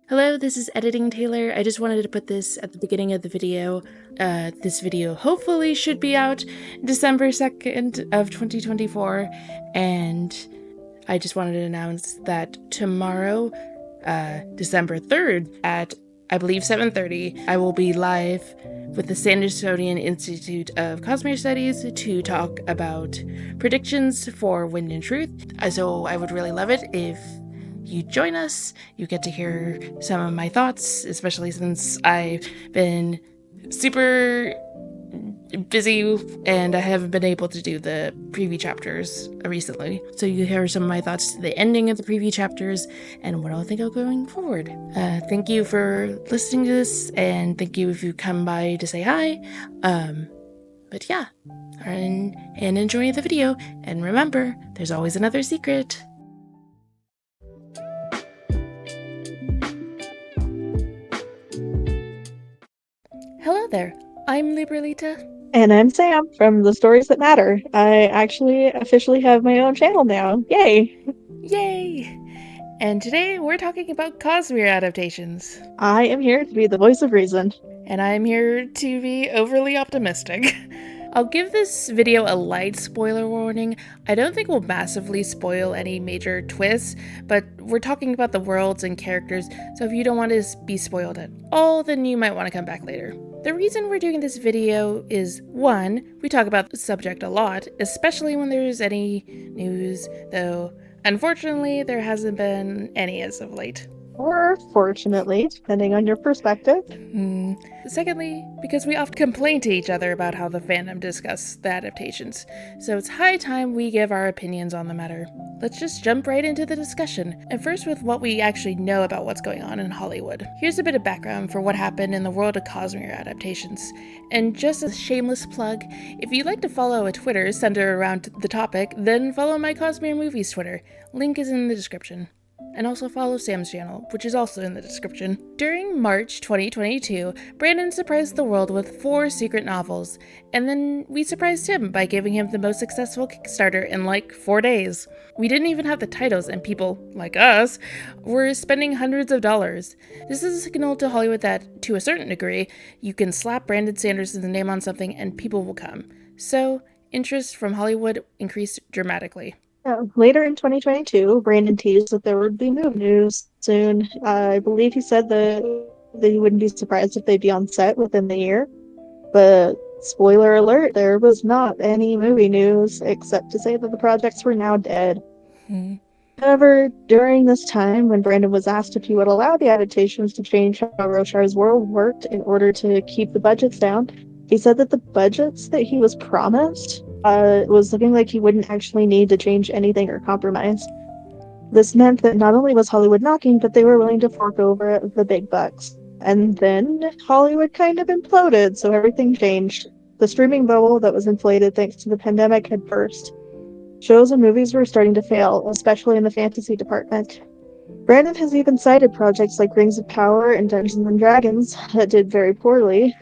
Hello, this is Editing Taylor. I just wanted to put this at the beginning of the video. This video hopefully should be out December 2nd of 2024, and I just wanted to announce that tomorrow, December 3rd at, I believe, 7:30, I will be live with the Sandersonian Institute of Cosmere Studies to talk about predictions for Wind and Truth. So I would really love it if you join us. You get to hear some of my thoughts, especially since I've been super busy and I haven't been able to do the preview chapters recently. So you hear some of my thoughts to the ending of the preview chapters and what I think of going forward. Thank you for listening to this, and thank you if you come by to say hi. But yeah, and enjoy the video. And remember, there's always another secret. Hello there, I'm Libralita. And I'm Sam from The Stories That Matter. I actually officially have my own channel now. Yay! Yay! And today we're talking about Cosmere Adaptations. I am here to be the voice of reason. And I'm here to be overly optimistic. I'll give this video a light spoiler warning. I don't think we'll massively spoil any major twists, but we're talking about the worlds and characters, so if you don't want to be spoiled at all, then you might want to come back later. The reason we're doing this video is, 1, we talk about the subject a lot, especially when there's any news, though unfortunately there hasn't been any as of late. Or fortunately, depending on your perspective. Secondly, because we often complain to each other about how the fandom discuss the adaptations, so it's high time we give our opinions on the matter. Let's just jump right into the discussion, and first with what we actually know about what's going on in Hollywood. Here's a bit of background for what happened in the world of Cosmere Adaptations. And just a shameless plug, if you'd like to follow a Twitter centered around the topic, then follow my Cosmere Movies Twitter. Link is in the description. And also follow Sam's channel, which is also in the description. During March 2022, Brandon surprised the world with 4 secret novels, and then we surprised him by giving him the most successful Kickstarter in like 4 days. We didn't even have the titles, and people, like us, were spending hundreds of dollars. This is a signal to Hollywood that, to a certain degree, you can slap Brandon Sanderson's name on something and people will come. So, interest from Hollywood increased dramatically. Later in 2022, Brandon teased that there would be movie news soon. I believe he said that he wouldn't be surprised if they'd be on set within the year. But spoiler alert, there was not any movie news except to say that the projects were now dead. However, during this time, when Brandon was asked if he would allow the adaptations to change how Roshar's world worked in order to keep the budgets down, he said that the budgets that he was promised was looking like he wouldn't actually need to change anything or compromise. This meant that not only was Hollywood knocking, but they were willing to fork over the big bucks. And then Hollywood kind of imploded, so everything changed. The streaming bubble that was inflated thanks to the pandemic had burst. Shows and movies were starting to fail, especially in the fantasy department. Brandon has even cited projects like Rings of Power and Dungeons and Dragons that did very poorly,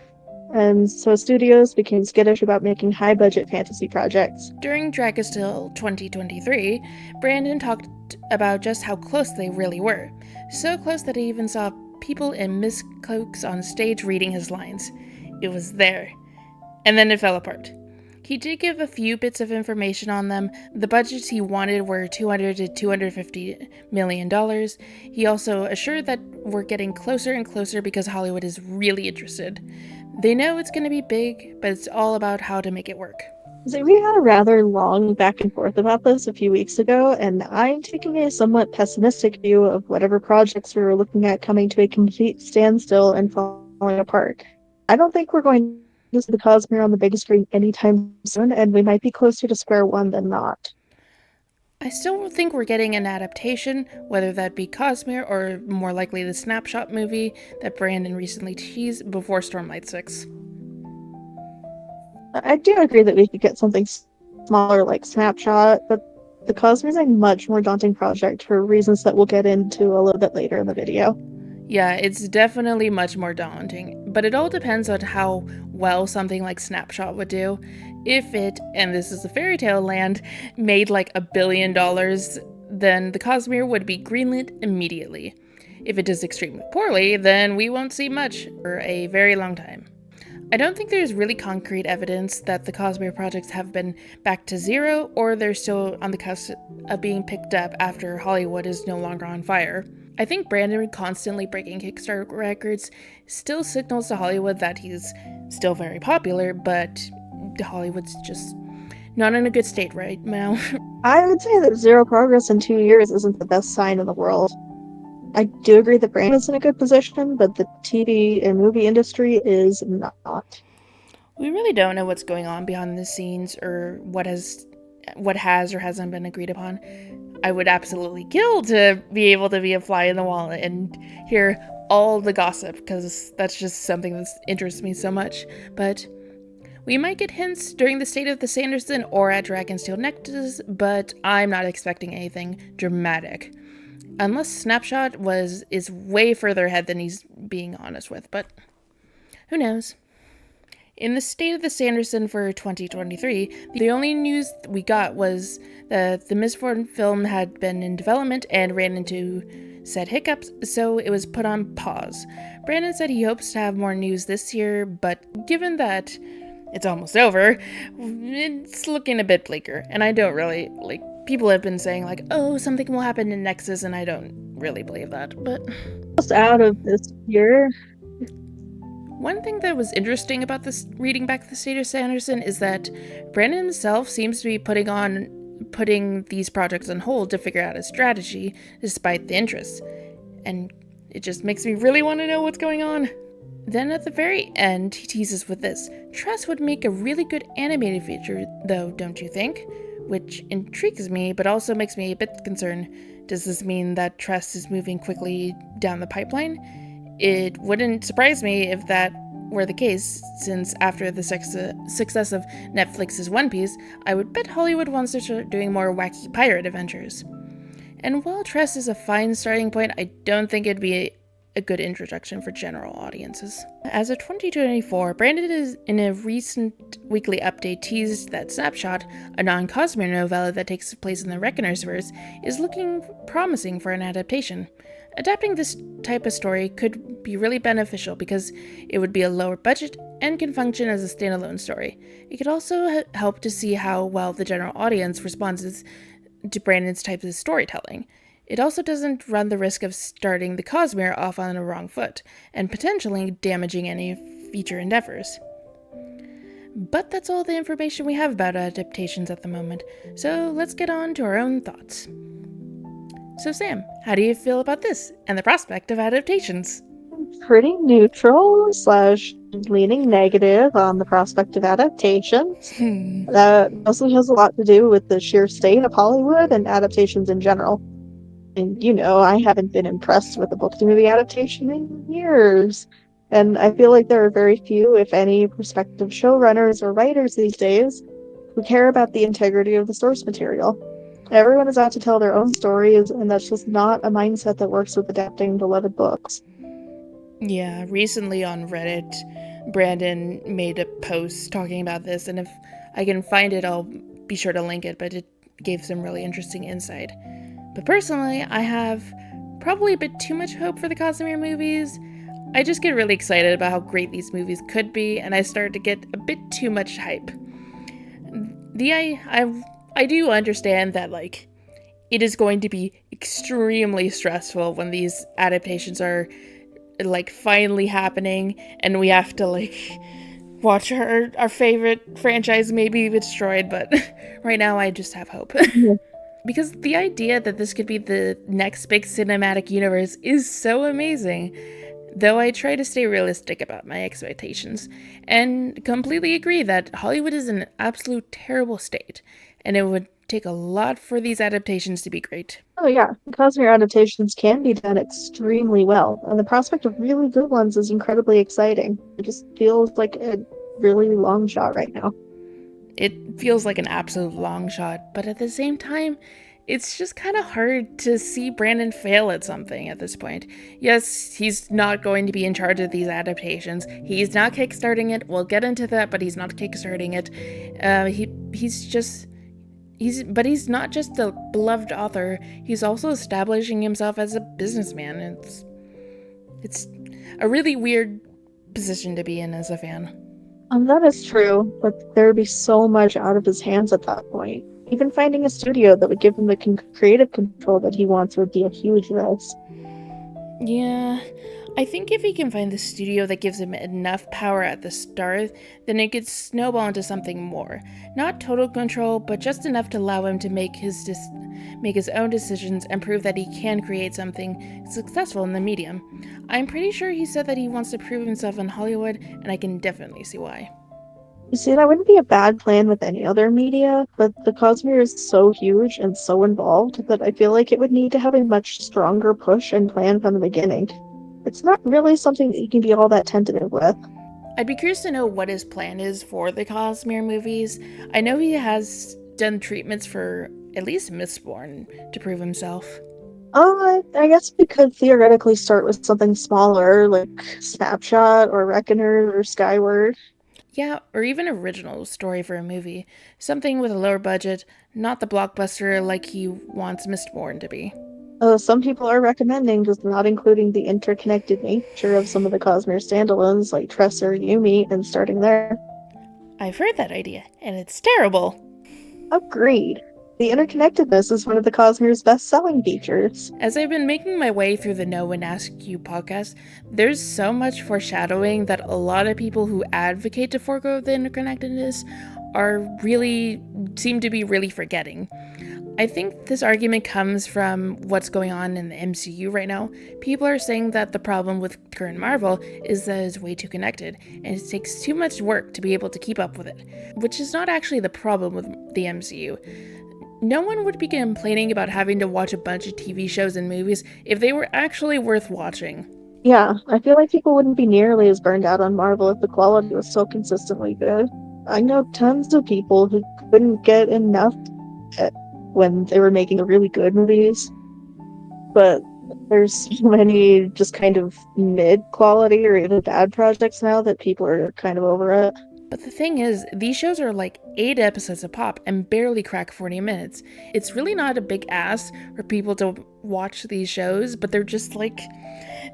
and so studios became skittish about making high-budget fantasy projects. During Dragonsteel 2023, Brandon talked about just how close they really were. So close that he even saw people in mist cloaks on stage reading his lines. It was there. And then it fell apart. He did give a few bits of information on them. The budgets he wanted were $200 to $250 million. He also assured that we're getting closer and closer because Hollywood is really interested. They know it's going to be big, but it's all about how to make it work. So we had a rather long back and forth about this a few weeks ago, and I'm taking a somewhat pessimistic view of whatever projects we were looking at coming to a complete standstill and falling apart. I don't think we're going to see the Cosmere on the big screen anytime soon, and we might be closer to square one than not. I still think we're getting an adaptation, whether that be Cosmere or more likely the Snapshot movie that Brandon recently teased before Stormlight 6. I do agree that we could get something smaller like Snapshot, but the Cosmere is a much more daunting project for reasons that we'll get into a little bit later in the video. Yeah, it's definitely much more daunting, but it all depends on how well something like Snapshot would do. If it, and this is a fairy tale land, made like $1 billion, then the Cosmere would be greenlit immediately. If it does extremely poorly, then we won't see much for a very long time. I don't think there's really concrete evidence that the Cosmere projects have been back to zero, or they're still on the cusp of being picked up after Hollywood is no longer on fire. I think Brandon constantly breaking Kickstarter records still signals to Hollywood that he's still very popular, but Hollywood's just not in a good state right now. I would say that zero progress in 2 years isn't the best sign in the world. I do agree that Brandon's in a good position, but the TV and movie industry is not. We really don't know what's going on behind the scenes or what has or hasn't been agreed upon. I would absolutely kill to be able to be a fly in the wall and hear all the gossip, because that's just something that interests me so much. But we might get hints during the State of the Sanderson or at Dragonsteel Nexus, but I'm not expecting anything dramatic. Unless Snapshot is way further ahead than he's being honest with, but who knows? In the State of the Sanderson for 2023, the only news we got was that the mistborn film had been in development and ran into said hiccups, so it was put on pause. Brandon said he hopes to have more news this year, but given that it's almost over, it's looking a bit bleaker, and I don't really, people have been saying, oh, something will happen in Nexus, and I don't really believe that, but... Just out of this year. One thing that was interesting about this reading back the State of Sanderson is that Brandon himself seems to be putting these projects on hold to figure out a strategy, despite the interest. And it just makes me really want to know what's going on. Then at the very end, he teases with this. Tress would make a really good animated feature, though, don't you think? Which intrigues me, but also makes me a bit concerned. Does this mean that Tress is moving quickly down the pipeline? It wouldn't surprise me if that were the case, since after the success of Netflix's One Piece, I would bet Hollywood wants to start doing more wacky pirate adventures. And while Tress is a fine starting point, I don't think it'd be a good introduction for general audiences. As of 2024, Brandon is in a recent weekly update teased that Snapshot, a non-Cosmere novella that takes place in the Reckoner's verse, is looking promising for an adaptation. Adapting this type of story could be really beneficial because it would be a lower budget and can function as a standalone story. It could also help to see how well the general audience responds to Brandon's type of storytelling. It also doesn't run the risk of starting the Cosmere off on the wrong foot and potentially damaging any future endeavors. But that's all the information we have about adaptations at the moment, so let's get on to our own thoughts. So Sam, how do you feel about this and the prospect of adaptations? Pretty neutral / leaning negative on the prospect of adaptations. That mostly has a lot to do with the sheer state of Hollywood and adaptations in general. And I haven't been impressed with a book to movie adaptation in years. And I feel like there are very few, if any, prospective showrunners or writers these days who care about the integrity of the source material. Everyone is out to tell their own stories, and that's just not a mindset that works with adapting beloved books. Yeah, recently on Reddit, Brandon made a post talking about this, and if I can find it, I'll be sure to link it, but it gave some really interesting insight. But personally, I have probably a bit too much hope for the Cosmere movies. I just get really excited about how great these movies could be, and I start to get a bit too much hype. I do understand that, it is going to be extremely stressful when these adaptations are, finally happening, and we have to, watch our favorite franchise maybe be destroyed, but right now I just have hope. Because the idea that this could be the next big cinematic universe is so amazing. Though I try to stay realistic about my expectations, and completely agree that Hollywood is in an absolute terrible state, and it would take a lot for these adaptations to be great. Oh yeah, Cosmere adaptations can be done extremely well, and the prospect of really good ones is incredibly exciting. It just feels like a really long shot right now. It feels like an absolute long shot, but at the same time, it's just kind of hard to see Brandon fail at something at this point. Yes, he's not going to be in charge of these adaptations. He's not kickstarting it. We'll get into that, but he's not kickstarting it. He's not just a beloved author. He's also establishing himself as a businessman. It's a really weird position to be in as a fan. That is true, but there would be so much out of his hands at that point. Even finding a studio that would give him the creative control that he wants would be a huge risk. Yeah, I think if he can find the studio that gives him enough power at the start, then it could snowball into something more. Not total control, but just enough to allow him to make his own decisions and prove that he can create something successful in the medium. I'm pretty sure he said that he wants to prove himself in Hollywood, and I can definitely see why. You see, that wouldn't be a bad plan with any other media, but the Cosmere is so huge and so involved that I feel like it would need to have a much stronger push and plan from the beginning. It's not really something that you can be all that tentative with. I'd be curious to know what his plan is for the Cosmere movies. I know he has done treatments for at least Mistborn to prove himself. I guess we could theoretically start with something smaller, like Snapshot or Reckoner or Skyward. Yeah, or even original story for a movie. Something with a lower budget, not the blockbuster like he wants Mistborn to be. Some people are recommending just not including the interconnected nature of some of the Cosmere standalones, like Tress or Yumi, and starting there. I've heard that idea, and it's terrible. Agreed. The interconnectedness is one of the Cosmere's best-selling features. As I've been making my way through the Know and Ask You podcast, there's so much foreshadowing that a lot of people who advocate to forego the interconnectedness seem to be really forgetting. I think this argument comes from what's going on in the MCU right now. People are saying that the problem with current Marvel is that it's way too connected, and it takes too much work to be able to keep up with it, which is not actually the problem with the MCU. No one would be complaining about having to watch a bunch of TV shows and movies if they were actually worth watching. Yeah, I feel like people wouldn't be nearly as burned out on Marvel if the quality was so consistently good. I know tons of people who couldn't get enough when they were making the really good movies, but there's so many just kind of mid-quality or even bad projects now that people are kind of over it. But the thing is, these shows are like 8 episodes a pop and barely crack 40 minutes. It's really not a big ask for people to watch these shows, but they're just like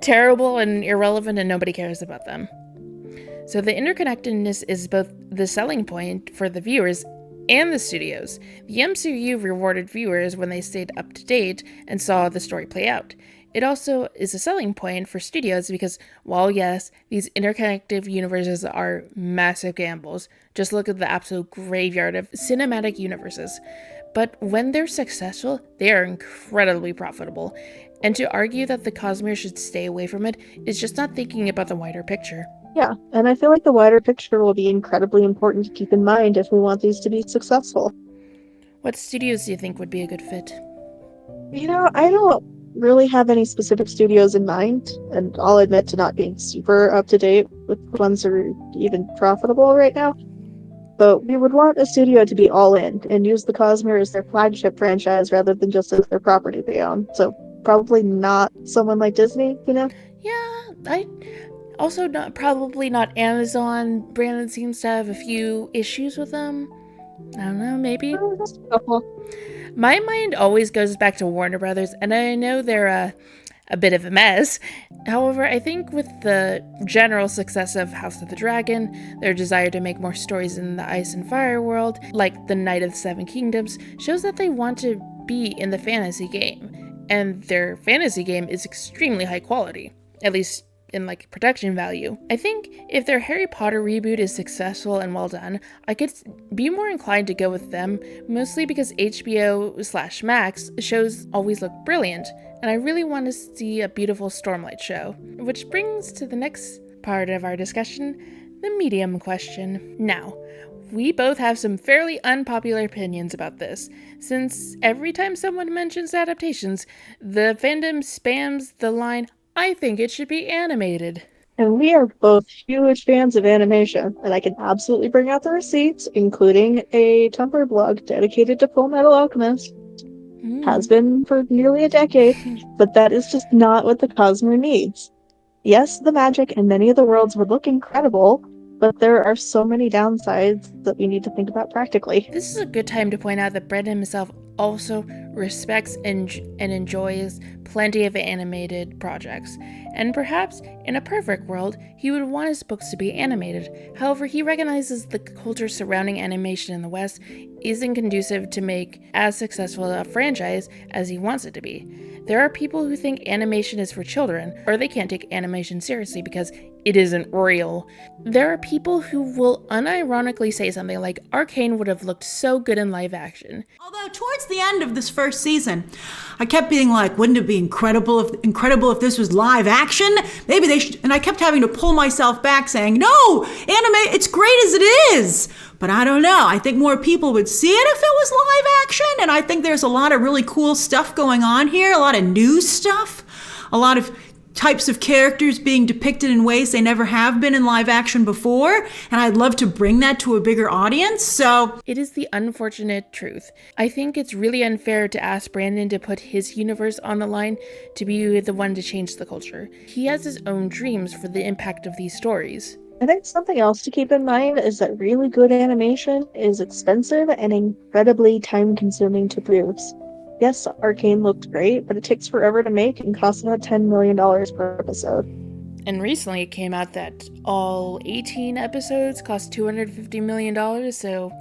terrible and irrelevant and nobody cares about them. So the interconnectedness is both the selling point for the viewers and the studios. The MCU rewarded viewers when they stayed up to date and saw the story play out. It also is a selling point for studios because, while yes, these interconnected universes are massive gambles, just look at the absolute graveyard of cinematic universes. But when they're successful, they are incredibly profitable. And to argue that the Cosmere should stay away from it is just not thinking about the wider picture. Yeah, and I feel like the wider picture will be incredibly important to keep in mind if we want these to be successful. What studios do you think would be a good fit? I don't really have any specific studios in mind, and I'll admit to not being super up to date with ones that are even profitable right now. But we would want a studio to be all in and use the Cosmere as their flagship franchise rather than just as their property they own. So probably not someone like Disney, Yeah, I also probably not Amazon. Brandon seems to have a few issues with them. I don't know, maybe. Just a couple. My mind always goes back to Warner Brothers, and I know they're a bit of a mess. However, I think with the general success of House of the Dragon, their desire to make more stories in the Ice and Fire world, like the Knight of the Seven Kingdoms, shows that they want to be in the fantasy game. And their fantasy game is extremely high quality, at least in production value. I think if their Harry Potter reboot is successful and well done, I could be more inclined to go with them, mostly because HBO/Max shows always look brilliant, and I really want to see a beautiful Stormlight show. Which brings to the next part of our discussion, the medium question. Now, we both have some fairly unpopular opinions about this, since every time someone mentions adaptations, the fandom spams the line, "I think it should be animated." And we are both huge fans of animation, and I can absolutely bring out the receipts, including a Tumblr blog dedicated to Full Metal Alchemist. Has been for nearly a decade, but that is just not what the Cosmere needs. Yes, the magic and many of the worlds would look incredible, but there are so many downsides that we need to think about practically. This is a good time to point out that Brandon himself also respects and enjoys plenty of animated projects. And perhaps, in a perfect world, he would want his books to be animated. However, he recognizes the culture surrounding animation in the West isn't conducive to make as successful a franchise as he wants it to be. There are people who think animation is for children, or they can't take animation seriously because it isn't real. There are people who will unironically say something like, Arcane would have looked so good in live action. Although towards the end of this first season, I kept being like, wouldn't it be incredible if this was live action? Maybe they should, and I kept having to pull myself back saying, no, anime, it's great as it is. But I don't know. I think more people would see it if it was live action. And I think there's a lot of really cool stuff going on here, a lot of new stuff, a lot of types of characters being depicted in ways they never have been in live action before. And I'd love to bring that to a bigger audience. So it is the unfortunate truth. I think it's really unfair to ask Brandon to put his universe on the line to be the one to change the culture. He has his own dreams for the impact of these stories. I think something else to keep in mind is that really good animation is expensive and incredibly time-consuming to produce. Yes, Arcane looked great, but it takes forever to make and costs about $10 million per episode. And recently it came out that all 18 episodes cost $250 million, so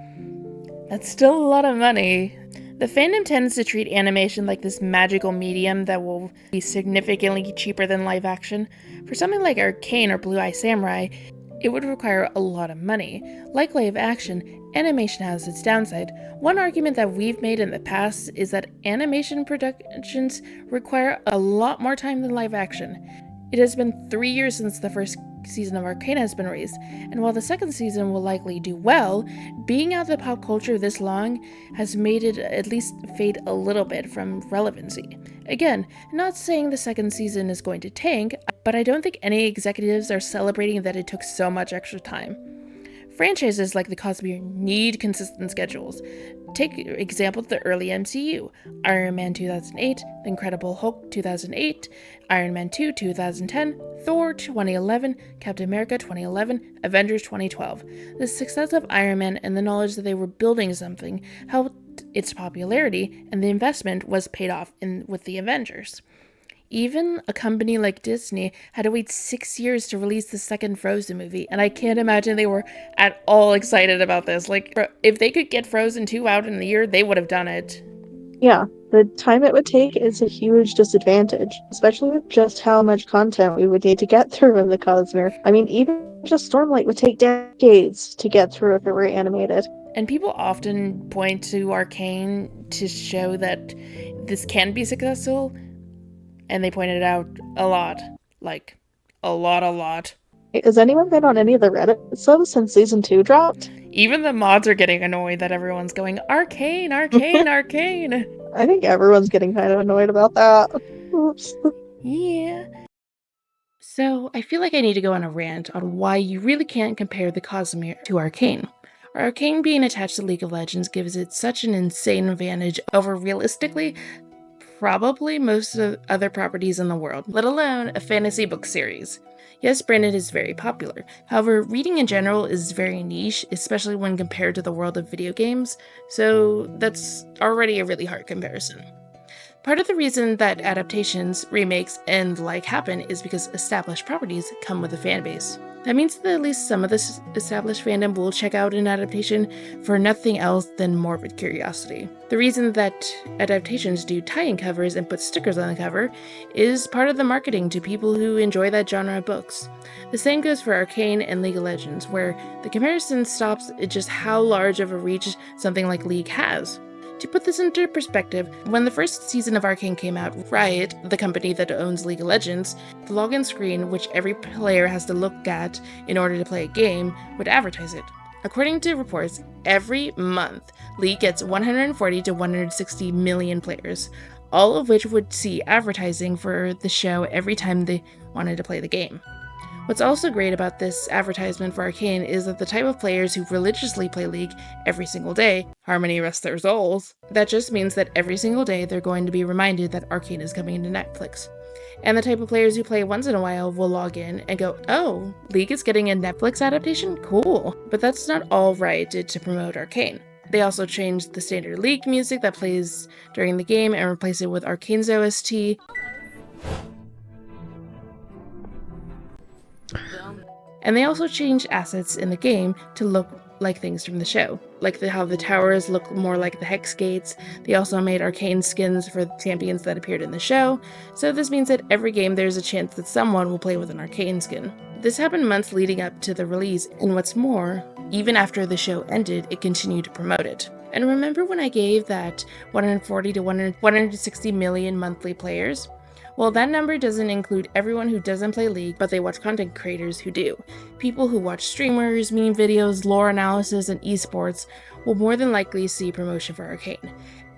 that's still a lot of money. The fandom tends to treat animation like this magical medium that will be significantly cheaper than live action. For something like Arcane or Blue Eye Samurai, it would require a lot of money. Like live action, animation has its downside. One argument that we've made in the past is that animation productions require a lot more time than live action. It has been 3 years since the first season of Arcane has been released, and while the second season will likely do well, being out of the pop culture this long has made it at least fade a little bit from relevancy. Again, not saying the second season is going to tank, but I don't think any executives are celebrating that it took so much extra time. Franchises like the Cosmere need consistent schedules. Take example the early MCU, Iron Man 2008, The Incredible Hulk 2008, Iron Man 2 2010, Thor 2011, Captain America 2011, Avengers 2012. The success of Iron Man and the knowledge that they were building something helped its popularity, and the investment was paid off with the Avengers. Even a company like Disney had to wait 6 years to release the second Frozen movie, and I can't imagine they were at all excited about this. Like, if they could get Frozen 2 out in a year, they would have done it. Yeah, the time it would take is a huge disadvantage, especially with just how much content we would need to get through in the Cosmere. I mean, even just Stormlight would take decades to get through if it were animated. And people often point to Arcane to show that this can be successful, and they pointed out a lot. Like, a lot. Has anyone been on any of the Reddit subs since season 2 dropped? Even the mods are getting annoyed that everyone's going, Arcane, Arcane, Arcane. I think everyone's getting kind of annoyed about that. Oops. Yeah. So, I feel like I need to go on a rant on why you really can't compare the Cosmere to Arcane. Arcane being attached to League of Legends gives it such an insane advantage over realistically probably most of other properties in the world, let alone a fantasy book series. Yes, Brandon is very popular. However, reading in general is very niche, especially when compared to the world of video games, so that's already a really hard comparison. Part of the reason that adaptations, remakes, and the like happen is because established properties come with a fan base. That means that at least some of this established fandom will check out an adaptation for nothing else than morbid curiosity. The reason that adaptations do tie-in covers and put stickers on the cover is part of the marketing to people who enjoy that genre of books. The same goes for Arcane and League of Legends, where the comparison stops at just how large of a reach something like League has. To put this into perspective, when the first season of Arcane came out, Riot, the company that owns League of Legends, the login screen, which every player has to look at in order to play a game, would advertise it. According to reports, every month, League gets 140 to 160 million players, all of which would see advertising for the show every time they wanted to play the game. What's also great about this advertisement for Arcane is that the type of players who religiously play League every single day, harmony rest their souls, that just means that every single day they're going to be reminded that Arcane is coming into Netflix. And the type of players who play once in a while will log in and go, oh, League is getting a Netflix adaptation? Cool. But that's not all Riot did to promote Arcane. They also changed the standard League music that plays during the game and replaced it with Arcane's OST. And they also changed assets in the game to look like things from the show, like how the towers look more like the hex gates. They also made Arcane skins for the champions that appeared in the show, so this means that every game there's a chance that someone will play with an Arcane skin. This happened months leading up to the release, and what's more, even after the show ended, it continued to promote it. And remember when I gave that 140 to 160 million monthly players? Well, that number doesn't include everyone who doesn't play League, but they watch content creators who do. People who watch streamers, meme videos, lore analysis, and esports will more than likely see promotion for Arcane.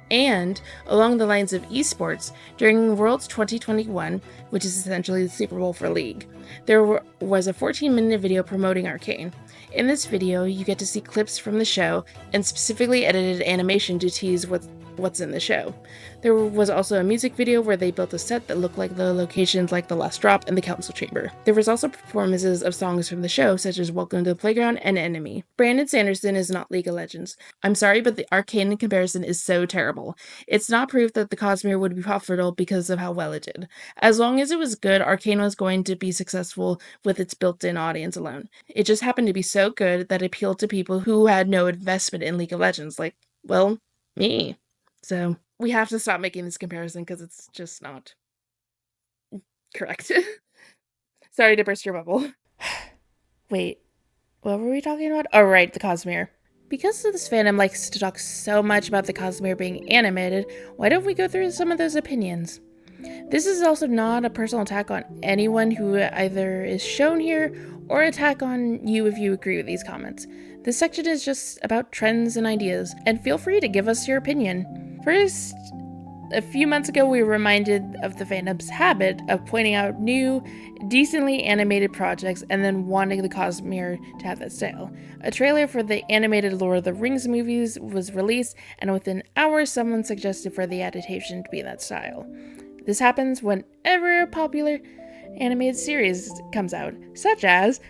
And, along the lines of esports, during Worlds 2021, which is essentially the Super Bowl for League, there was a 14-minute video promoting Arcane. In this video, you get to see clips from the show and specifically edited animation to tease what's in the show. There was also a music video where they built a set that looked like the locations like the Last Drop and the Council Chamber. There was also performances of songs from the show, such as Welcome to the Playground and Enemy. Brandon Sanderson is not League of Legends. I'm sorry, but the Arcane comparison is so terrible. It's not proof that the Cosmere would be profitable because of how well it did. As long as it was good, Arcane was going to be successful with its built-in audience alone. It just happened to be so good that it appealed to people who had no investment in League of Legends, like, well, me. So we have to stop making this comparison because it's just not correct. Sorry to burst your bubble. Wait, what were we talking about? Oh, right, the Cosmere. Because this fandom likes to talk so much about the Cosmere being animated, why don't we go through some of those opinions? This is also not a personal attack on anyone who either is shown here or attack on you if you agree with these comments. This section is just about trends and ideas, and feel free to give us your opinion. First, a few months ago we were reminded of the fandom's habit of pointing out new, decently animated projects and then wanting the Cosmere to have that style. A trailer for the animated Lord of the Rings movies was released, and within hours someone suggested for the adaptation to be that style. This happens whenever a popular animated series comes out, such as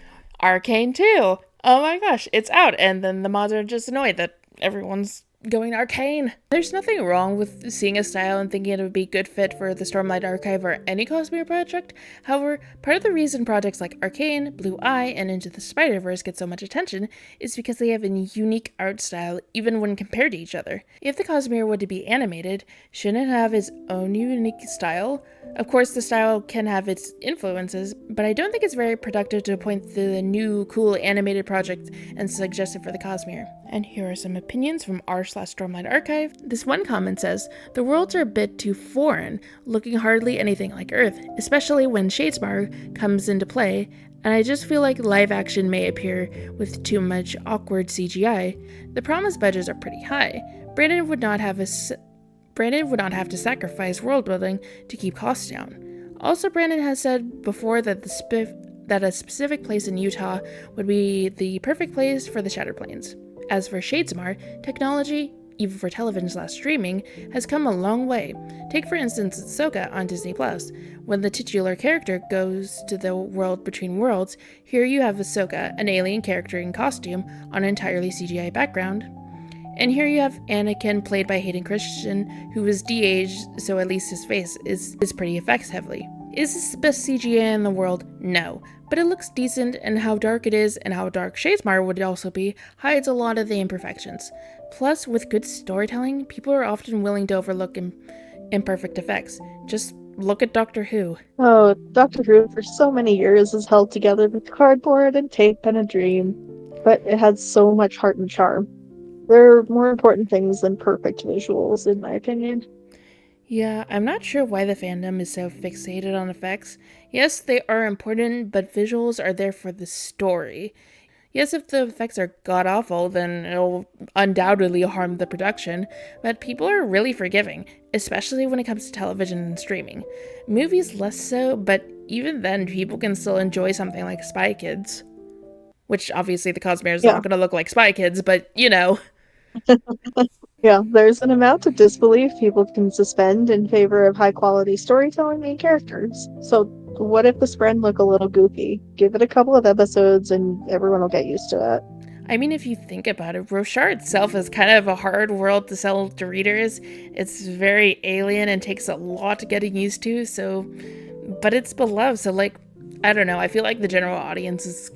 Arcane 2. Oh my gosh, it's out, and then the mods are just annoyed that everyone's going Arcane. There's nothing wrong with seeing a style and thinking it would be a good fit for the Stormlight Archive or any Cosmere project. However, part of the reason projects like Arcane, Blue Eye, and Into the Spider-Verse get so much attention is because they have a unique art style even when compared to each other. If the Cosmere were to be animated, shouldn't it have its own unique style? Of course, the style can have its influences, but I don't think it's very productive to point to the new cool animated project and suggest it for the Cosmere. And here are some opinions from r/Stormlight Archive. This one comment says, the worlds are a bit too foreign, looking hardly anything like Earth, especially when Shadespire comes into play, and I just feel like live action may appear with too much awkward CGI. The promised budgets are pretty high. Brandon would not have to sacrifice world building to keep costs down. Also, Brandon has said before that a specific place in Utah would be the perfect place for the Shattered Plains. As for Shadespire, technology, even for television/streaming, has come a long way. Take for instance Ahsoka on Disney+. When the titular character goes to the world between worlds, here you have Ahsoka, an alien character in costume, on an entirely CGI background. And here you have Anakin, played by Hayden Christensen, who was de-aged, so at least his face is pretty effects heavy. Is this the best CGI in the world? No. But it looks decent, and how dark it is and how dark Shadespire would also be hides a lot of the imperfections. Plus, with good storytelling, people are often willing to overlook imperfect effects. Just look at Doctor Who. Oh, Doctor Who for so many years is held together with cardboard and tape and a dream, but it had so much heart and charm. There are more important things than perfect visuals, in my opinion. Yeah, I'm not sure why the fandom is so fixated on effects. Yes, they are important, but visuals are there for the story. Yes, if the effects are god-awful, then it'll undoubtedly harm the production, but people are really forgiving, especially when it comes to television and streaming. Movies less so, but even then, people can still enjoy something like Spy Kids. Which, obviously, the Cosmere is not going to look like Spy Kids, but, you know. Yeah, there's an amount of disbelief people can suspend in favor of high-quality storytelling and characters. So what if the spread look a little goofy? Give it a couple of episodes and everyone will get used to it. I mean, if you think about it, roshar itself is kind of a hard world to sell to readers. It's very alien and takes a lot getting used to, so... But it's beloved, so, like, I don't know, I feel like the general audiences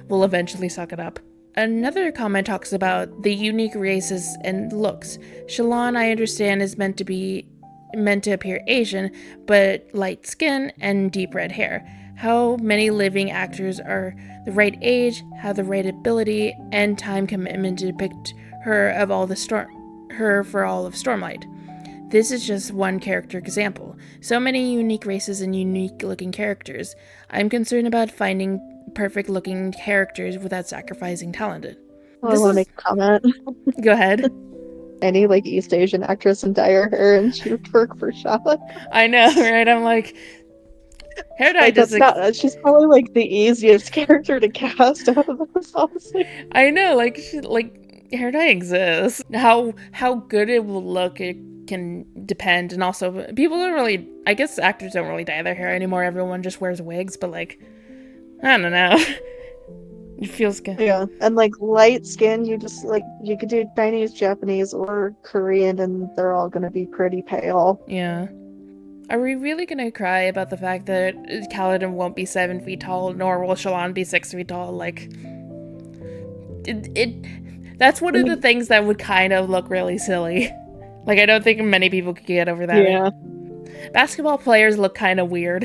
will eventually suck it up. Another comment talks about the unique races and looks. Shallan, I understand, is meant to appear Asian, but light skin and deep red hair. How many living actors are the right age, have the right ability, and time commitment to depict her for all of Stormlight? This is just one character example. So many unique races and unique looking characters. I'm concerned about finding perfect looking characters without sacrificing talent. I want to make a comment. Go ahead. Any like East Asian actress in dye her hair and she would work for Shallan. I know, right? I'm like, hair dye Like, she's probably like the easiest character to cast out of us, honestly. I know, hair dye exists. How good it will look, it can depend, and also people don't really. I guess actors don't really dye their hair anymore. Everyone just wears wigs, but like, I don't know. It feels good. Yeah, and like light skin, you could do Chinese, Japanese, or Korean, and they're all gonna be pretty pale. Yeah. Are we really gonna cry about the fact that Kaladin won't be 7 feet tall, nor will Shallan be 6 feet tall? Like, that's one of the things that would kind of look really silly. Like, I don't think many people could get over that. Yeah. Basketball players look kind of weird,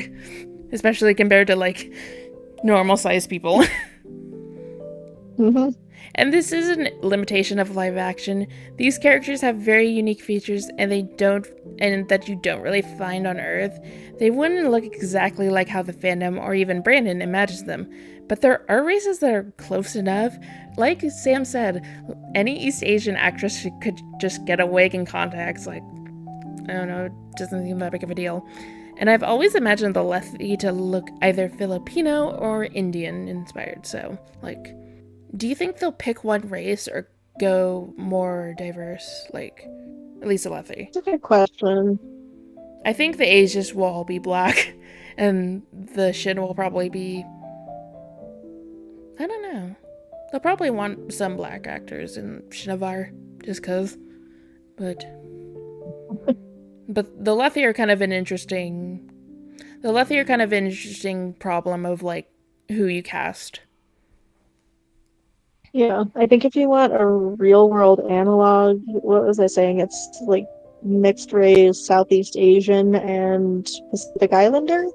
especially compared to, like, normal-sized people. Mm-hmm. And this is a limitation of live action. These characters have very unique features and that you don't really find on Earth. They wouldn't look exactly like how the fandom or even Brandon imagines them, but there are races that are close enough. Like Sam said, any East Asian actress could just get a wig and contacts. Like, I don't know, it doesn't seem that big of a deal. And I've always imagined the Lethe to look either Filipino or Indian inspired, so, like... Do you think they'll pick one race or go more diverse? Like, at least a Lethe. That's a good question. I think the Asians will all be black, and the Shin will probably be... I don't know. They'll probably want some black actors in Shinovar, just cause. But the Lethe are kind of an interesting... The Lethe are kind of an interesting problem of, like, who you cast. Yeah, I think if you want a real world analog, what was I saying? It's like mixed race, Southeast Asian, and Pacific Islander,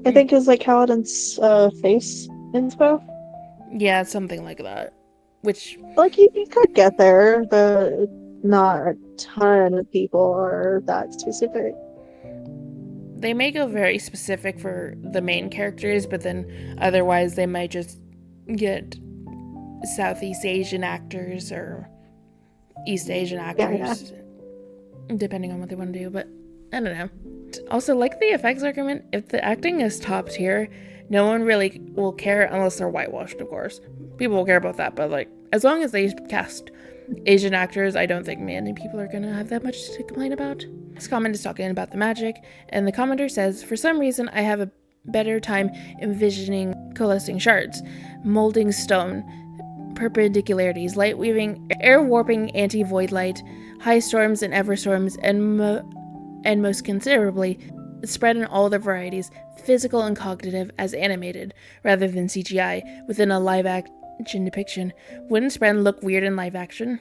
I think is like Kaladin's face inspo. Yeah, something like that. Which... Like, you could get there, but not a ton of people are that specific. They may go very specific for the main characters, but then otherwise they might just get Southeast Asian actors or East Asian actors, depending on what they want to do, but I don't know. Also, like the effects argument, if the acting is top tier, no one really will care unless they're whitewashed, of course. People will care about that, but like, as long as they cast Asian actors, I don't think many people are gonna have that much to complain about. This comment is talking about the magic, and the commenter says, for some reason I have a better time envisioning coalescing shards, molding stone, perpendicularities, light weaving, air warping, anti-void light, high storms and everstorms, and most considerably, spread in all their varieties, physical and cognitive, as animated, rather than CGI, within a live-action depiction. Wouldn't Spren look weird in live action?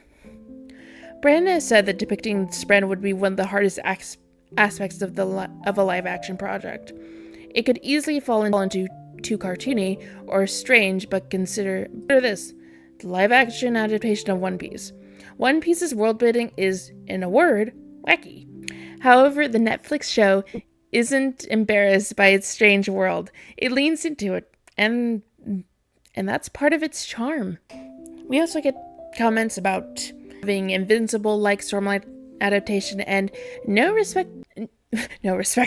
Brandon has said that depicting Spren would be one of the hardest aspects of a live-action project. It could easily fall into too cartoony or strange, but consider this. The live-action adaptation of One Piece. One Piece's world-building is, in a word, wacky. However, the Netflix show isn't embarrassed by its strange world. It leans into it, and that's part of its charm. We also get comments about having invincible like Stormlight adaptation and no respect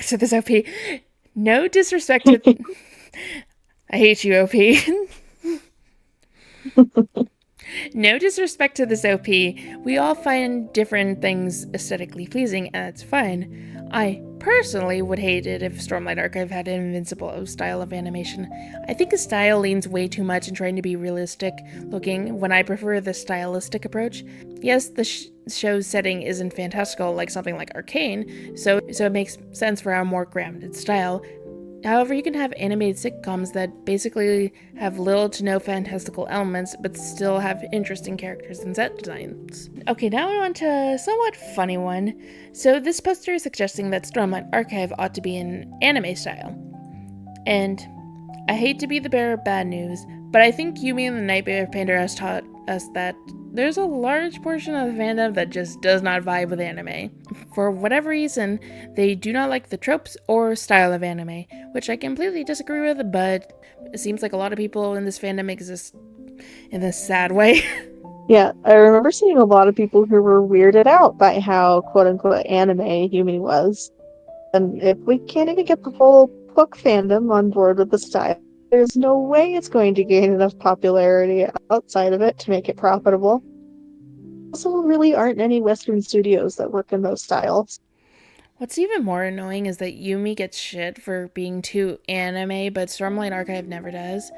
to this OP. No disrespect to... I hate you, OP. No disrespect to this OP. We all find different things aesthetically pleasing, and that's fine. I personally would hate it if Stormlight Archive had an invincible style of animation. I think the style leans way too much in trying to be realistic looking when I prefer the stylistic approach. Yes, the show's setting isn't fantastical like something like Arcane, so it makes sense for a more grounded style. However, you can have animated sitcoms that basically have little to no fantastical elements, but still have interesting characters and set designs. Okay, now we're on to a somewhat funny one. So this poster is suggesting that Stormlight Archive ought to be in anime style. And I hate to be the bearer of bad news, but I think Yumi and the Nightmare Painter has taught us that there's a large portion of the fandom that just does not vibe with anime. For whatever reason, they do not like the tropes or style of anime, which I completely disagree with, but it seems like a lot of people in this fandom exist in this sad way. Yeah, I remember seeing a lot of people who were weirded out by how quote-unquote anime Yumi was. And if we can't even get the whole book fandom on board with the style, there's no way it's going to gain enough popularity outside of it to make it profitable. Also, really aren't any Western studios that work in those styles. What's even more annoying is that Yumi gets shit for being too anime, but Stormlight Archive never does.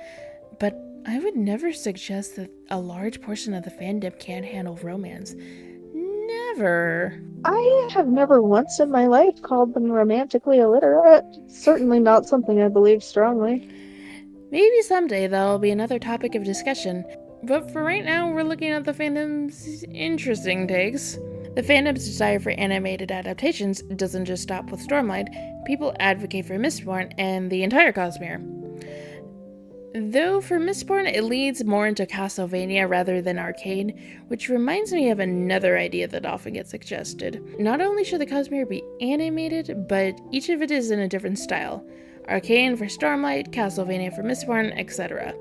But I would never suggest that a large portion of the fandom can't handle romance. Never. I have never once in my life called them romantically illiterate. Certainly not something I believe strongly. Maybe someday that'll be another topic of discussion, but for right now, we're looking at the fandom's interesting takes. The fandom's desire for animated adaptations doesn't just stop with Stormlight. People advocate for Mistborn and the entire Cosmere. Though for Mistborn, it leads more into Castlevania rather than Arcane, which reminds me of another idea that often gets suggested. Not only should the Cosmere be animated, but each of it is in a different style. Arcane for Stormlight, Castlevania for Mistborn, etc.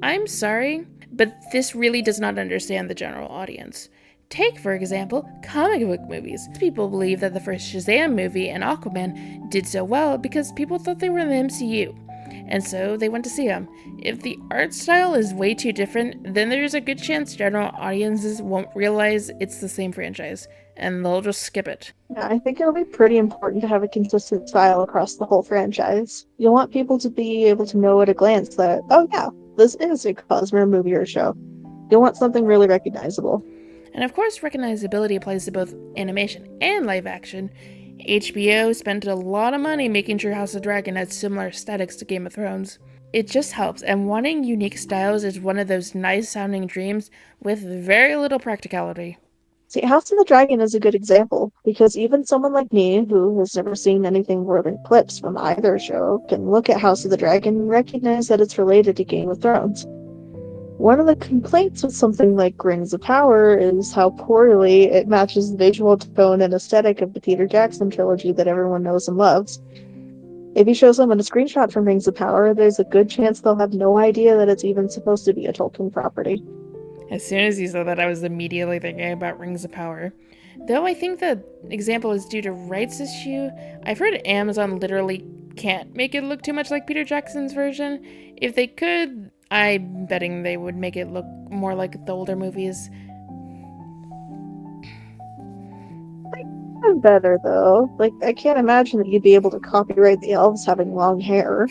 I'm sorry, but this really does not understand the general audience. Take, for example, comic book movies. People believe that the first Shazam movie and Aquaman did so well because people thought they were in the MCU, and so they went to see them. If the art style is way too different, then there's a good chance general audiences won't realize it's the same franchise, and they'll just skip it. Yeah, I think it'll be pretty important to have a consistent style across the whole franchise. You'll want people to be able to know at a glance that, oh yeah, this is a Cosmere movie or show. You'll want something really recognizable. And of course, recognizability applies to both animation and live action. HBO spent a lot of money making sure House of Dragon had similar aesthetics to Game of Thrones. It just helps, and wanting unique styles is one of those nice-sounding dreams with very little practicality. See, House of the Dragon is a good example, because even someone like me, who has never seen anything more than clips from either show, can look at House of the Dragon and recognize that it's related to Game of Thrones. One of the complaints with something like Rings of Power is how poorly it matches the visual tone and aesthetic of the Peter Jackson trilogy that everyone knows and loves. If you show someone a screenshot from Rings of Power, there's a good chance they'll have no idea that it's even supposed to be a Tolkien property. As soon as you said that, I was immediately thinking about Rings of Power. Though I think the example is due to rights issue, I've heard Amazon literally can't make it look too much like Peter Jackson's version. If they could, I'm betting they would make it look more like the older movies. I'm better, though. Like, I can't imagine that you'd be able to copyright the elves having long hair.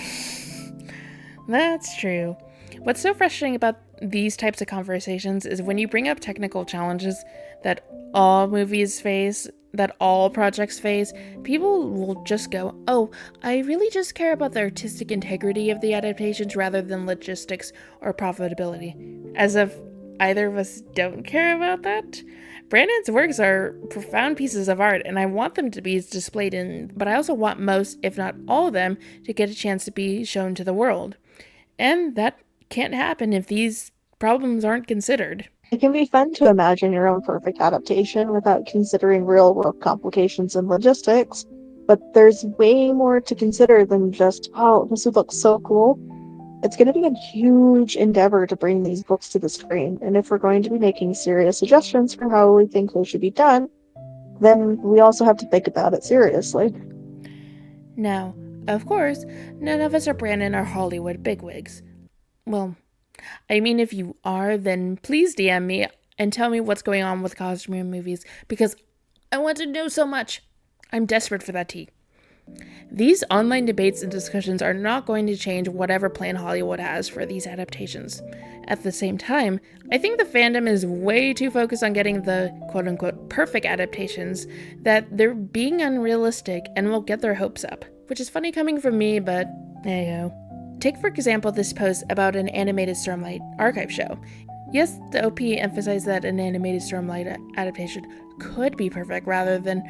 That's true. What's so frustrating about these types of conversations is when you bring up technical challenges that all movies face, that all projects face, people will just go, oh, I really just care about the artistic integrity of the adaptations rather than logistics or profitability. As if either of us don't care about that. Brandon's works are profound pieces of art, and I want them to be displayed but I also want most, if not all of them, to get a chance to be shown to the world. And that can't happen if these problems aren't considered. It can be fun to imagine your own perfect adaptation without considering real-world complications and logistics, but there's way more to consider than just, oh, this would look so cool. It's going to be a huge endeavor to bring these books to the screen, and if we're going to be making serious suggestions for how we think they should be done, then we also have to think about it seriously. Now, of course, none of us are Brandon or Hollywood bigwigs. Well, I mean, if you are, then please DM me and tell me what's going on with Cosmere Movies, because I want to know so much. I'm desperate for that tea. These online debates and discussions are not going to change whatever plan Hollywood has for these adaptations. At the same time, I think the fandom is way too focused on getting the quote-unquote perfect adaptations that they're being unrealistic and will get their hopes up. Which is funny coming from me, but hey ho. Take for example this post about an animated Stormlight archive show. Yes, the OP emphasized that an animated Stormlight adaptation could be perfect rather than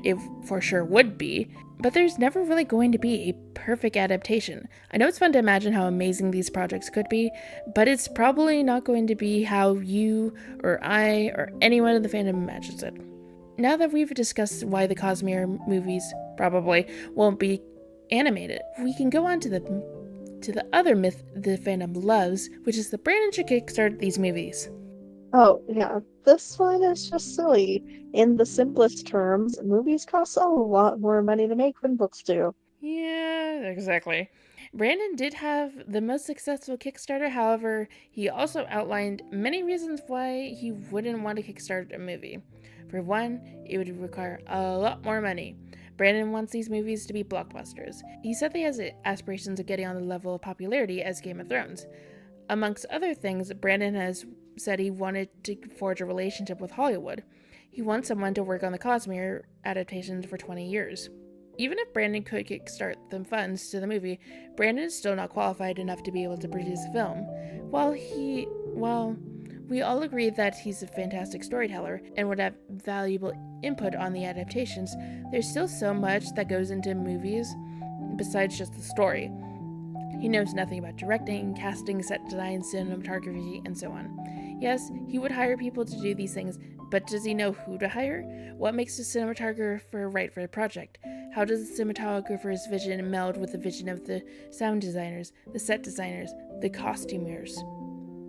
it for sure would be, but there's never really going to be a perfect adaptation. I know it's fun to imagine how amazing these projects could be, but it's probably not going to be how you or I or anyone in the fandom imagines it. Now that we've discussed why the Cosmere movies probably won't be animated, we can go on to the other myth the fandom loves, which is that Brandon should kickstart these movies. Oh, yeah. This one is just silly. In the simplest terms, movies cost a lot more money to make than books do. Yeah, exactly. Brandon did have the most successful Kickstarter, however, he also outlined many reasons why he wouldn't want to kickstart a movie. For one, it would require a lot more money. Brandon wants these movies to be blockbusters. He said he has aspirations of getting on the level of popularity as Game of Thrones. Amongst other things, Brandon has said he wanted to forge a relationship with Hollywood. He wants someone to work on the Cosmere adaptations for 20 years. Even if Brandon could kickstart the funds to the movie, Brandon is still not qualified enough to be able to produce a film. While we all agree that he's a fantastic storyteller and would have valuable input on the adaptations, there's still so much that goes into movies besides just the story. He knows nothing about directing, casting, set design, cinematography, and so on. Yes, he would hire people to do these things, but does he know who to hire? What makes a cinematographer right for a project? How does the cinematographer's vision meld with the vision of the sound designers, the set designers, the costumers?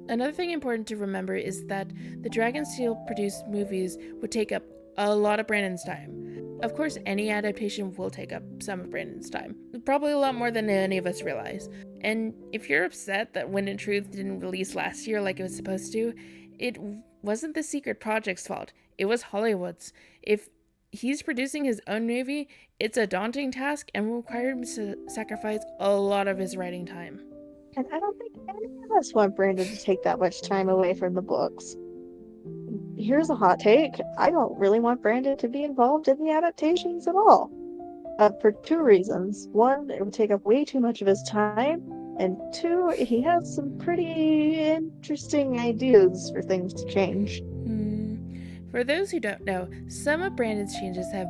Another thing important to remember is that the Dragonsteel produced movies would take up a lot of Brandon's time. Of course, any adaptation will take up some of Brandon's time, probably a lot more than any of us realize. And if you're upset that Wind and Truth didn't release last year like it was supposed to, it wasn't the secret project's fault. It was Hollywood's. If he's producing his own movie, it's a daunting task and will require him to sacrifice a lot of his writing time. And I don't think any of us want Brandon to take that much time away from the books. Here's a hot take. I don't really want Brandon to be involved in the adaptations at all. For two reasons. One, it would take up way too much of his time. And two, he has some pretty interesting ideas for things to change. For those who don't know, some of Brandon's changes have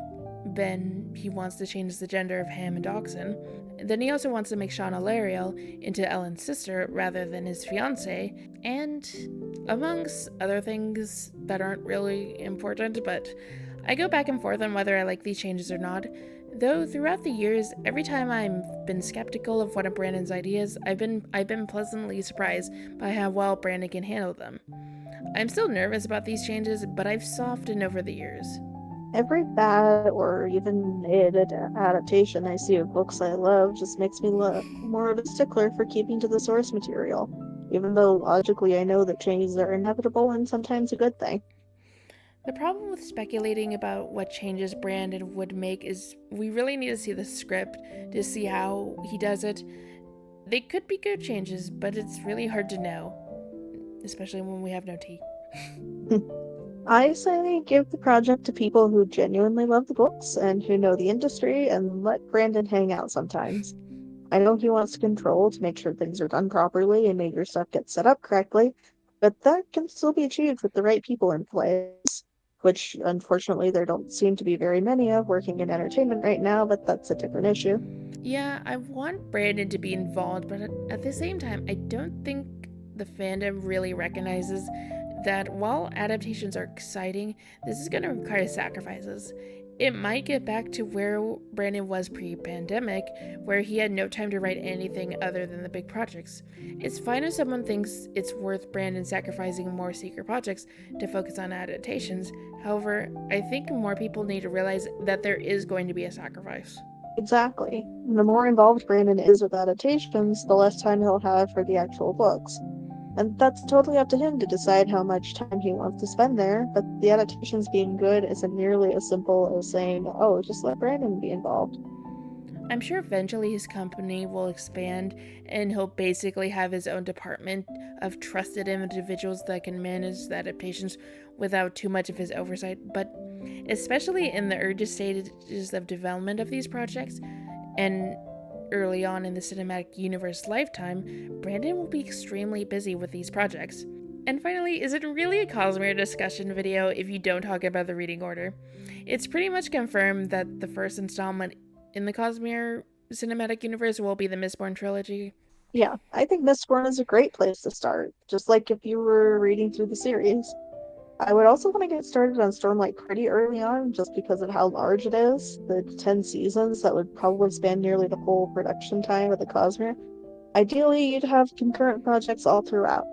been he wants to change the gender of Ham and Dawson. Then he also wants to make Shauna Lariel into Ellen's sister rather than his fiancée, and amongst other things that aren't really important, but I go back and forth on whether I like these changes or not. Though throughout the years, every time I've been skeptical of one of Brandon's ideas, I've been pleasantly surprised by how well Brandon can handle them. I'm still nervous about these changes, but I've softened over the years. Every bad or even mid adaptation I see of books I love just makes me more of a stickler for keeping to the source material, even though logically I know that changes are inevitable and sometimes a good thing. The problem with speculating about what changes Brandon would make is we really need to see the script to see how he does it. They could be good changes, but it's really hard to know, especially when we have no tea. I say give the project to people who genuinely love the books and who know the industry, and let Brandon hang out sometimes. I know he wants control to make sure things are done properly and major stuff gets set up correctly, but that can still be achieved with the right people in place, which unfortunately there don't seem to be very many of working in entertainment right now, but that's a different issue. Yeah, I want Brandon to be involved, but at the same time, I don't think the fandom really recognizes that while adaptations are exciting, this is going to require sacrifices. It might get back to where Brandon was pre-pandemic, where he had no time to write anything other than the big projects. It's fine if someone thinks it's worth Brandon sacrificing more secret projects to focus on adaptations. However, I think more people need to realize that there is going to be a sacrifice. Exactly. The more involved Brandon is with adaptations, the less time he'll have for the actual books. And that's totally up to him to decide how much time he wants to spend there, but the adaptations being good isn't nearly as simple as saying, oh, just let Brandon be involved. I'm sure eventually his company will expand and he'll basically have his own department of trusted individuals that can manage the adaptations without too much of his oversight. But especially in the early stages of development of these projects and early on in the cinematic universe lifetime, Brandon will be extremely busy with these projects. And finally, is it really a Cosmere discussion video if you don't talk about the reading order? It's pretty much confirmed that the first installment in the Cosmere cinematic universe will be the Mistborn trilogy. Yeah, I think Mistborn is a great place to start, just like if you were reading through the series. I would also want to get started on Stormlight pretty early on, just because of how large it is. The 10 seasons that would probably span nearly the whole production time of the Cosmere. Ideally, you'd have concurrent projects all throughout.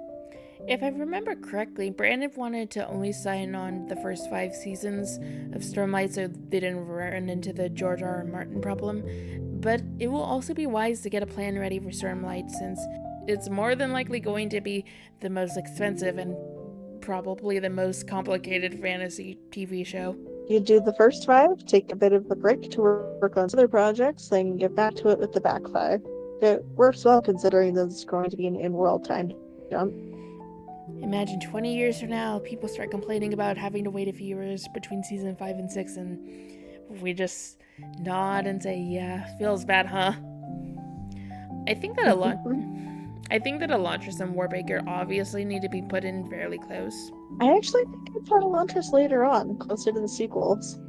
If I remember correctly, Brandon wanted to only sign on the first 5 seasons of Stormlight so they didn't run into the George R. R. Martin problem, but it will also be wise to get a plan ready for Stormlight since it's more than likely going to be the most expensive and probably the most complicated fantasy TV show. You do the first 5, take a bit of a break to work on other projects, then get back to it with the back 5. It works well considering there's going to be an in-world time jump. Imagine 20 years from now, people start complaining about having to wait a few years between season 5 and 6, and we just nod and say, yeah, feels bad, huh? I think that Elantris and Warbreaker obviously need to be put in fairly close. I actually think I'd put Elantris later on, closer to the sequels.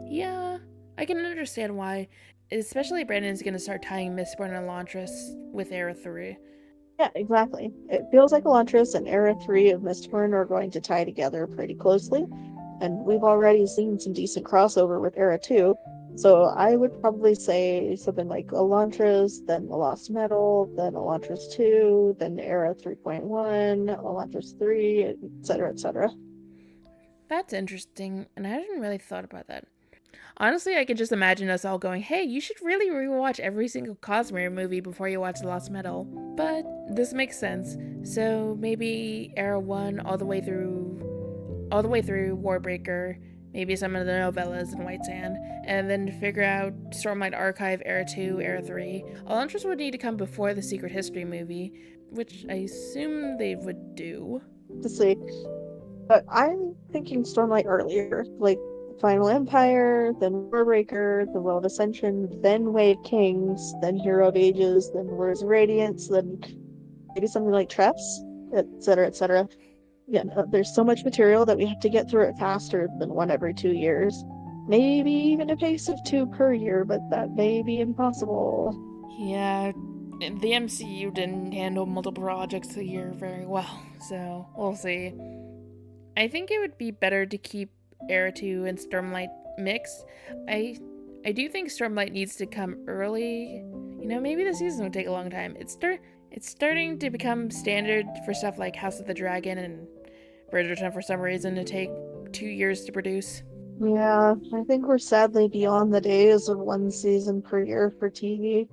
Yeah, I can understand why. Especially Brandon's going to start tying Mistborn and Elantris with Era 3. Yeah, exactly. It feels like Elantris and Era 3 of Mistborn are going to tie together pretty closely, and we've already seen some decent crossover with Era 2, so I would probably say something like Elantris, then The Lost Metal, then Elantris 2, then Era 3.1, Elantris 3, etc., etc. That's interesting, and I hadn't really thought about that. Honestly, I could just imagine us all going, hey, you should really rewatch every single Cosmere movie before you watch The Lost Metal. But this makes sense. So maybe Era 1 all the way through Warbreaker, maybe some of the novellas in White Sand, and then figure out Stormlight Archive Era 2, Era 3. Elantris would need to come before the Secret History movie, which I assume they would do. To see. But I'm thinking Stormlight earlier, like Final Empire, then Warbreaker, the World Ascension, then Way of Kings, then Hero of Ages, then Words of Radiance, then maybe something like Traps, etc., etc. Yeah, there's so much material that we have to get through it faster than one every 2 years. Maybe even a pace of 2 per year, but that may be impossible. Yeah, the MCU didn't handle multiple projects a year very well, so we'll see. I think it would be better to keep Era 2 and Stormlight mixed. I do think Stormlight needs to come early. Maybe the season will take a long time. It's starting to become standard for stuff like House of the Dragon and Bridgerton for some reason to take 2 years to produce. Yeah, I think we're sadly beyond the days of 1 season per year for TV.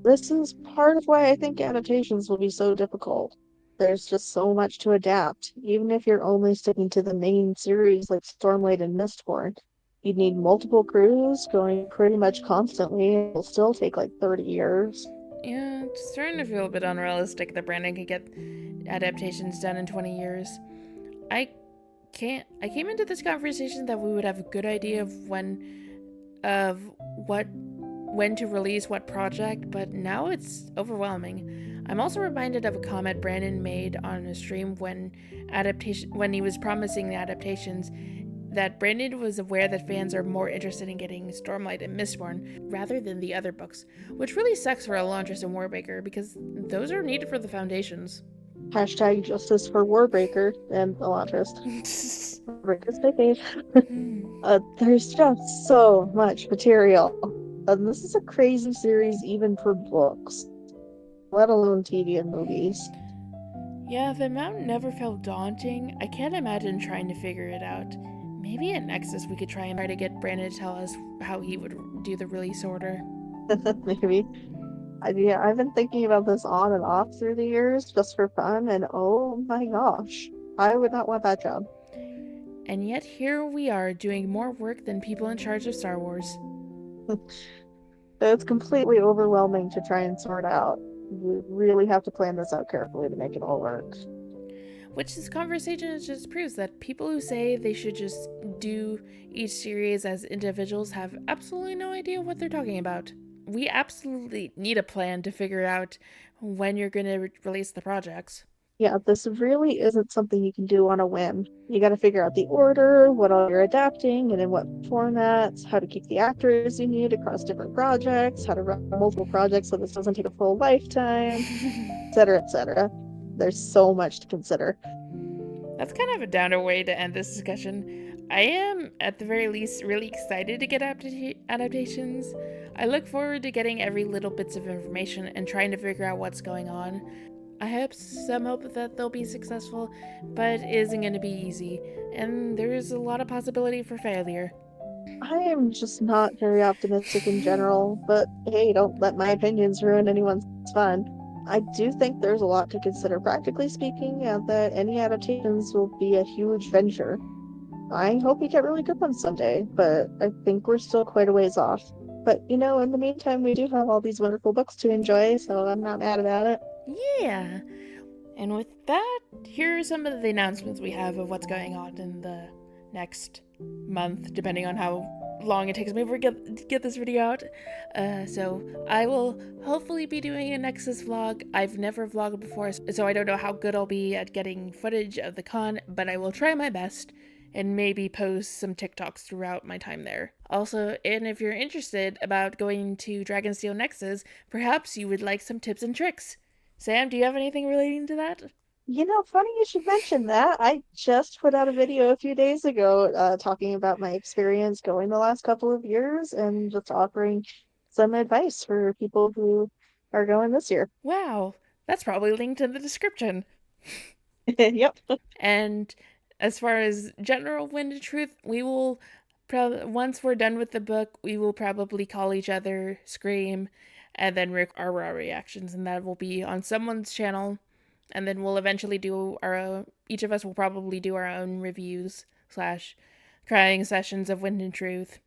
This is part of why I think adaptations will be so difficult. There's just so much to adapt. Even if you're only sticking to the main series like Stormlight and Mistborn, you'd need multiple crews going pretty much constantly. It'll still take like 30 years. Yeah, it's starting to feel a bit unrealistic that Brandon could get adaptations done in 20 years. I came into this conversation that we would have a good idea of when to release what project, but now it's overwhelming. I'm also reminded of a comment Brandon made on a stream when he was promising the adaptations, that Brandon was aware that fans are more interested in getting Stormlight and Mistborn rather than the other books, which really sucks for Elantris and Warbreaker because those are needed for the foundations. Hashtag justice for Warbreaker and Elantris. Warbreaker's my fave. There's just so much material. And this is a crazy series even for books, let alone TV and movies. Yeah, the amount never felt daunting. I can't imagine trying to figure it out. Maybe at Nexus we could try to get Brandon to tell us how he would do the release order. Maybe. Yeah, I've been thinking about this on and off through the years just for fun, and oh my gosh, I would not want that job. And yet here we are doing more work than people in charge of Star Wars. It's completely overwhelming to try and sort out. You really have to plan this out carefully to make it all work. Which this conversation just proves that people who say they should just do each series as individuals have absolutely no idea what they're talking about. We absolutely need a plan to figure out when you're going to release the projects. Yeah, this really isn't something you can do on a whim. You got to figure out the order, what all you're adapting, and in what formats, how to keep the actors you need across different projects, how to run multiple projects so this doesn't take a full lifetime, etc., etc. There's so much to consider. That's kind of a downer way to end this discussion. I am, at the very least, really excited to get adaptations. I look forward to getting every little bits of information and trying to figure out what's going on. I have some hope that they'll be successful, but it isn't going to be easy, and there's a lot of possibility for failure. I am just not very optimistic in general, but hey, don't let my opinions ruin anyone's fun. I do think there's a lot to consider practically speaking, and that any adaptations will be a huge venture. I hope we get really good ones someday, but I think we're still quite a ways off. But in the meantime, we do have all these wonderful books to enjoy, so I'm not mad about it. Yeah. And with that, here are some of the announcements we have of what's going on in the next month, depending on how long it takes me to get this video out. So I will hopefully be doing a Nexus vlog. I've never vlogged before, so I don't know how good I'll be at getting footage of the con, but I will try my best and maybe post some TikToks throughout my time there. Also, and if you're interested about going to Dragonsteel Nexus, perhaps you would like some tips and tricks. Sam, do you have anything relating to that? Funny you should mention that. I just put out a video a few days ago talking about my experience going the last couple of years and just offering some advice for people who are going this year. Wow, that's probably linked in the description. Yep. And as far as general Wind and Truth, we will once we're done with the book, we will probably call each other, scream, and then our raw reactions, and that will be on someone's channel. And then we'll eventually do our own, each of us will probably do our own reviews slash crying sessions of Wind and Truth.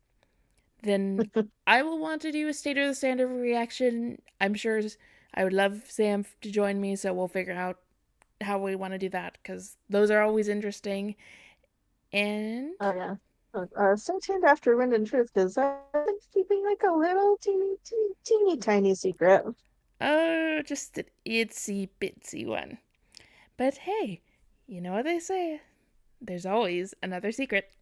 Then I will want to do a State of the Standard reaction. I'm sure I would love Sam to join me, so we'll figure out how we want to do that, because those are always interesting. And Oh yeah. Stay tuned after Wind and Truth because I'm keeping like a little teeny tiny secret. oh, just an itsy bitsy one. But hey, you know what they say, there's always another secret.